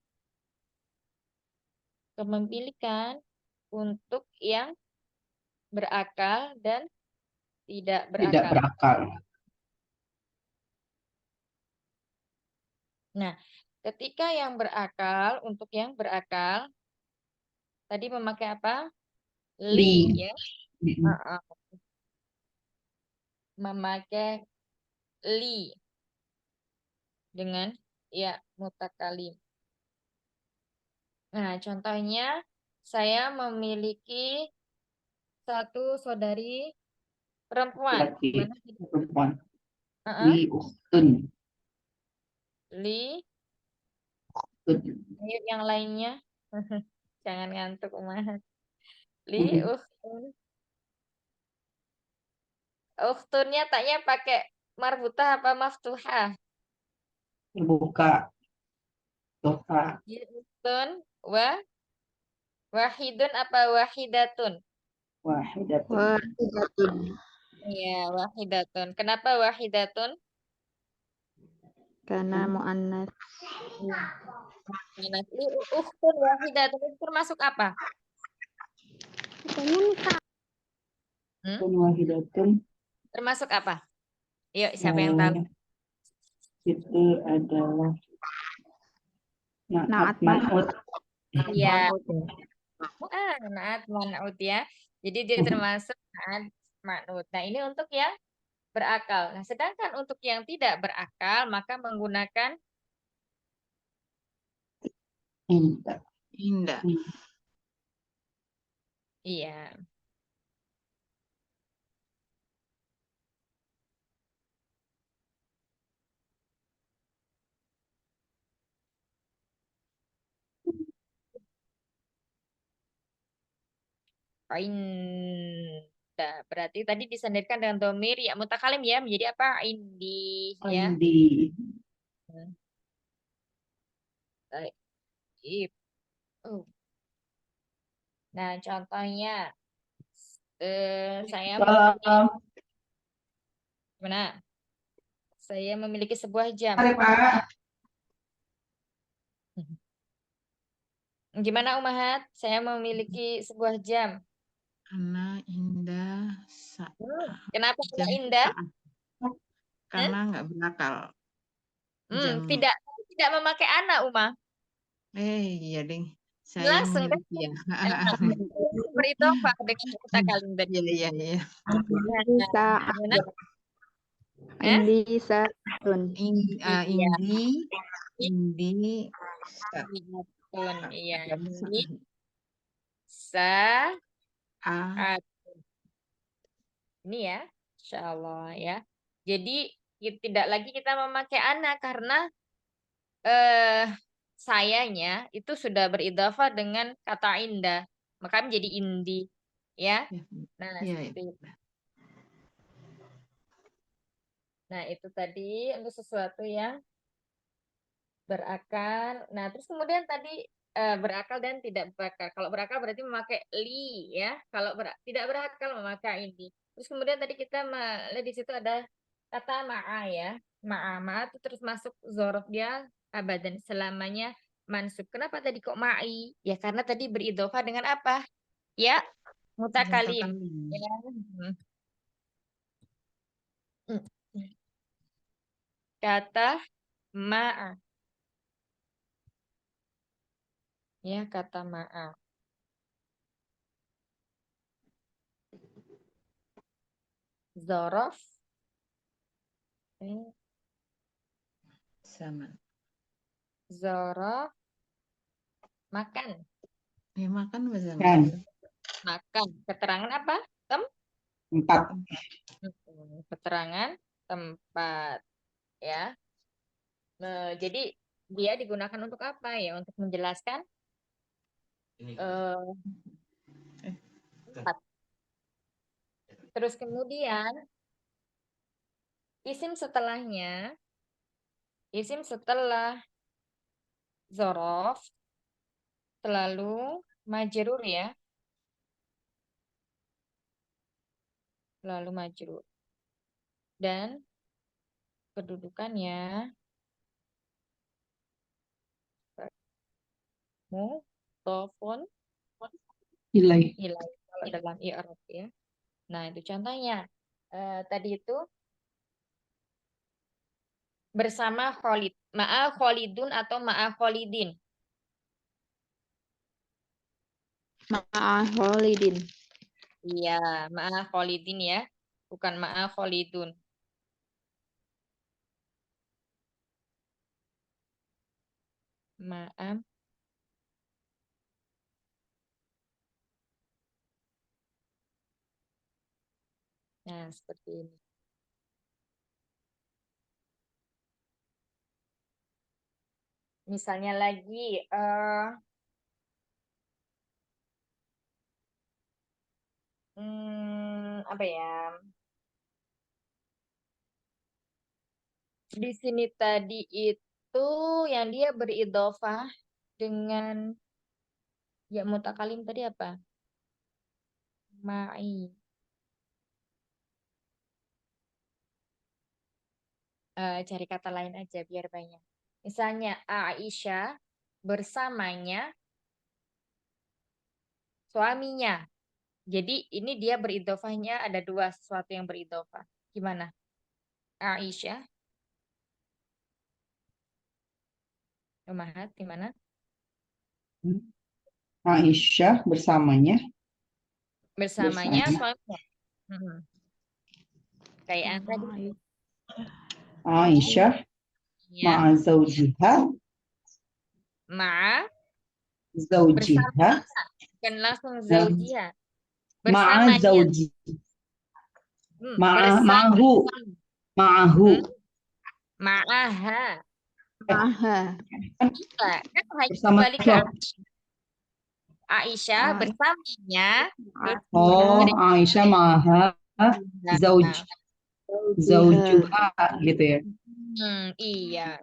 S1: Kepemilikan untuk yang berakal dan tidak
S4: Tidak
S1: berakal.
S4: berakal.
S1: Nah, ketika yang berakal, untuk yang berakal, tadi memakai apa? Li,
S4: Li.
S1: ya.
S4: Mm-mm.
S1: Memakai li dengan Ya, mutakalim. Nah, contohnya saya memiliki satu saudari perempuan.
S4: Laki
S1: Gimana?
S4: perempuan.
S1: Heeh.
S4: Li ukhtun.
S1: Li,
S4: Ukhtun.
S1: ayo yang lainnya. Jangan ngantuk, Umahat. Li, ukhtun. Ukhtunnya taknya pakai marbutah apa maftuhah?
S4: Terbuka. Doka.
S1: Li, ukhtun, wahidun apa wahidatun?
S4: Wahidatun.
S7: Wahidatun.
S1: Iya, wahidatun. Kenapa wahidatun?
S7: Karena mu'annas.
S1: Iya. Nah, li, ukhtun wahidatun itu termasuk apa? Hmm?
S4: Wahidatun.
S1: Termasuk apa? Yuk, siapa yang tahu?
S4: Itu adalah
S7: Naat
S4: man'ut.
S1: Iya,
S6: Man'ut ya.
S1: naat man'ut ya. Jadi dia termasuk naat man'ut. Nah, ini untuk yang berakal. Nah, sedangkan untuk yang tidak berakal, maka menggunakan
S4: Indah.
S5: Indah.
S1: iya. Indah. Berarti tadi disandarkan dengan domir ya mutakalim ya menjadi apa? Indi ya.
S4: Indi.
S1: Baik. Oh. Nah, contohnya saya mempunyai
S4: Salam.
S1: mana? Saya memiliki sebuah jam.
S4: Mari Pak.
S1: Gimana Umahat? Saya memiliki sebuah jam.
S5: Karena indah saat
S1: Kenapa tidak
S5: jam
S1: indah?
S5: saat. Karena nggak berakal. Jam.
S1: Tidak memakai anak, Uma.
S5: Iya ding. Saya
S1: Langsung kan?
S5: memiliki ya.
S1: Beridofah dengan kata kalim tadi.
S5: Iya.
S7: Indi sa'atun.
S1: Eh?
S7: Indi sa'atun.
S1: Iya.
S5: Indi
S1: Betul, iya. Ini
S5: A.
S1: saat. Ini ya, insya Allah ya. Jadi tidak lagi kita memakai anak karena sayanya itu sudah beridafah dengan kata indah, maka menjadi indi, ya. Nah,
S5: Iya.
S1: seperti itu. Nah, itu tadi untuk sesuatu yang berakal. Nah, terus kemudian tadi berakal dan tidak berakal. Kalau berakal berarti memakai li, ya. Kalau tidak berakal memakai ini. Terus kemudian tadi kita melihat di situ ada kata ma'a ya. Ma'a itu terus masuk zorof dia abadan selamanya mansub. Kenapa tadi kok ma'i? Ya karena tadi beridofah dengan apa? Ya, mutakalim. Ya. Kata ma'a. Ya, kata ma'a. Zorof.
S5: Sama.
S1: Zorof. Makan.
S5: Makan bahasa
S1: Makan. Keterangan apa?
S4: Tempat.
S1: Keterangan tempat. Ya. Jadi dia digunakan untuk apa ya? Untuk menjelaskan tempat. Terus kemudian isim setelah zorof selalu majrur ya. Lalu majrur. Dan kedudukannya mudhofun
S4: Ilai.
S1: kalau dalam i'rab ya. Nah, itu contohnya. Tadi itu bersama Khalid. Ma'a Khalidun atau ma'a Khalidin.
S7: Ma'a Khalidin.
S1: Iya, ma'a Khalidin ya. Bukan ma'a Khalidun. Maaf. Nah, seperti ini. Misalnya lagi, apa ya? Di sini tadi itu yang dia beridhofah dengan ya mutakalim tadi apa? Ma'i. Cari kata lain aja biar banyak. Misalnya Aisyah bersamanya suaminya. Jadi ini dia beridhofahnya ada dua sesuatu yang beridhofah. Gimana? Aisyah, Umahat, gimana?
S4: Aisyah bersamanya
S1: Bersamanya
S4: bersama
S1: suaminya. Hmm. Kayak yang tadi.
S4: Aisyah
S1: Ya,
S4: ma'a zawjiha
S1: ma'a
S4: zawjiha
S1: bersama, bukan langsung
S4: nah,
S1: zaujiha.
S4: ma'a
S1: Bersamanya,
S4: zawji
S1: bersama,
S4: ma'ahu
S1: ma'aha.
S7: Aha.
S1: Iya, kan hanya
S4: bersama
S1: kembali ke
S4: siapa?
S1: Aisyah bersamanya
S4: Oh, Aisyah ma'aha zauj zaujuha gitu ya.
S1: iya.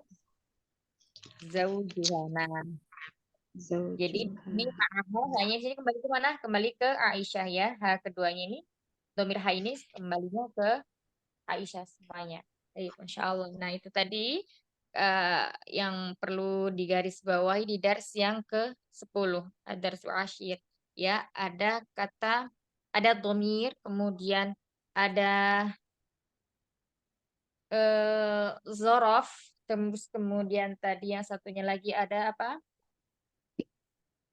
S1: Zaujiha. Nah, jadi ini ma'aha hanya sini kembali ke mana? Kembali ke Aisyah ya. H keduanya ini, domir H ini kembalinya ke Aisyah semuanya. Baik, Masya Allah. Nah, itu tadi yang perlu digarisbawahi di dars yang ke-10. Dars Ashir. Ya, ada kata, ada domir, kemudian ada zorof, terus kemudian tadi yang satunya lagi ada apa?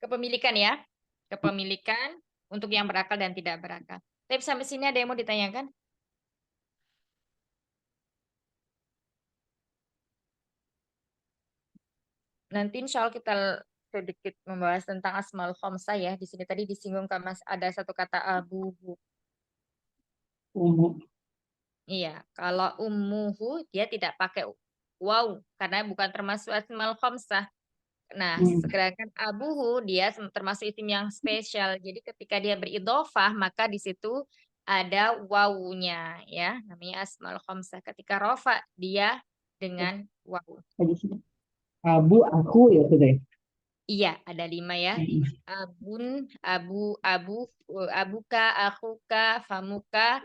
S1: Kepemilikan ya. Kepemilikan untuk yang berakal dan tidak berakal. Tapi sampai sini ada yang mau ditanyakan? Nanti insya Allah kita sedikit membahas tentang asmaul khamsah ya. Di sini tadi disinggung kan Mas ada satu kata abuhu. Iya, kalau ummuhu dia tidak pakai waw karena bukan termasuk asmaul khamsah. Nah, sedangkan abuhu dia termasuk isim yang spesial. Jadi ketika dia beridhofah maka di situ ada wawunya ya, namanya asmaul khamsah. Ketika rofa dia dengan waw.
S4: Abu aku ya sudah.
S1: Iya, ada 5 ya. Abun, abu, abuka, akuka, famuka,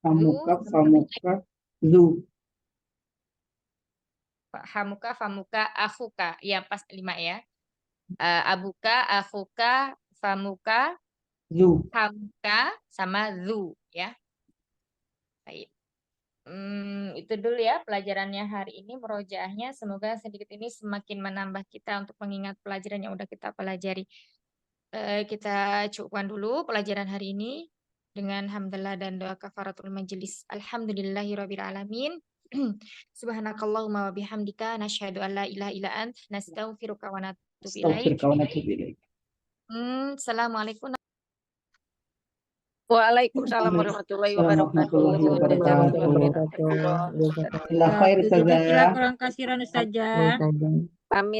S4: Famuka
S1: zu,
S4: famuka zu
S1: famuka, akuka. Ya, pas 5 ya. Abuka, akuka, famuka,
S4: zu.
S1: famuka, sama zu ya. Baik. Itu dulu ya pelajarannya hari ini, murojaahnya. Semoga sedikit ini semakin menambah kita untuk mengingat pelajaran yang udah kita pelajari. Kita cukupkan dulu pelajaran hari ini dengan hamdalah dan doa kafaratul majelis. Alhamdulillahirabbil alamin. Subhanakallahumma wa bihamdika nasyhadu an la ilaha illa ant nastaghfiruka wa natubu ilaik.
S4: Astaghfirullah wa natubu ilaik.
S1: Assalamualaikum.
S3: Waalaikumsalam warahmatullahi
S4: Warahmatullahi
S3: wabarakatuh.
S4: wabarakatuh. Jazakallah khair,
S2: Jazakallah
S4: Ustazah.
S2: kurang kasiran Ustazah.
S3: Pamit.